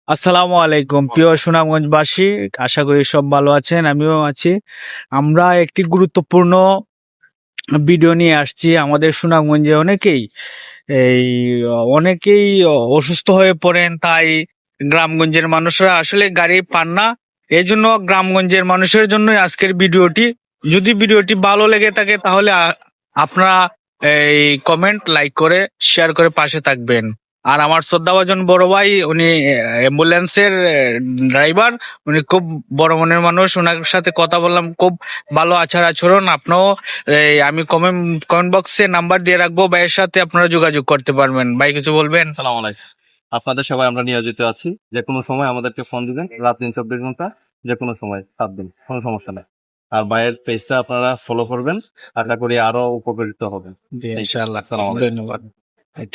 আসসালামু আলাইকুম প্রিয় সুনামগঞ্জবাসী, আশা করি সব ভালো আছেন, আমিও আছি। আমরা একটি গুরুত্বপূর্ণ ভিডিও নিয়ে আসছি। আমাদের সুনামগঞ্জে এই অনেকেই অসুস্থ হয়ে পড়েন, তাই গ্রামগঞ্জের মানুষরা আসলে গাড়ি পান না। এই জন্য গ্রামগঞ্জের মানুষের জন্য আজকের ভিডিওটি। যদি ভিডিওটি ভালো লেগে থাকে তাহলে আপনারা এই কমেন্ট, লাইক করে, শেয়ার করে পাশে থাকবেন। আর আমার শ্রদ্ধাভাজন বড় ভাই, উনি অ্যাম্বুলেন্সের ড্রাইভার, উনি খুব বড় মনের মানুষ। ওনার সাথে কথা বললাম, খুব ভালো আচার আচরণ। আপনিও আমি কমেন্ট বক্সে নাম্বার দিয়ে রাখবো, ভাইয়ের সাথে আপনারা যোগাযোগ করতে পারবেন। ভাই কিছু বলবেন? সালাম আলাইকুম। আপনাদের সবাই আমরা নিয়োজিত আছি, যে কোনো সময় আমাদেরকে ফোন দিবেন, রাত দিন 24 ঘন্টা, যে কোনো সময় 7 দিন, কোনো সমস্যা নেই। আর ভাইয়ের পেজটা আপনারা ফলো করবেন, আশা করি আরো উপকৃত হবেন। জি, ইনশাআল্লাহ। আসসালামু আলাইকুম। ধন্যবাদ। হ্যাঁ,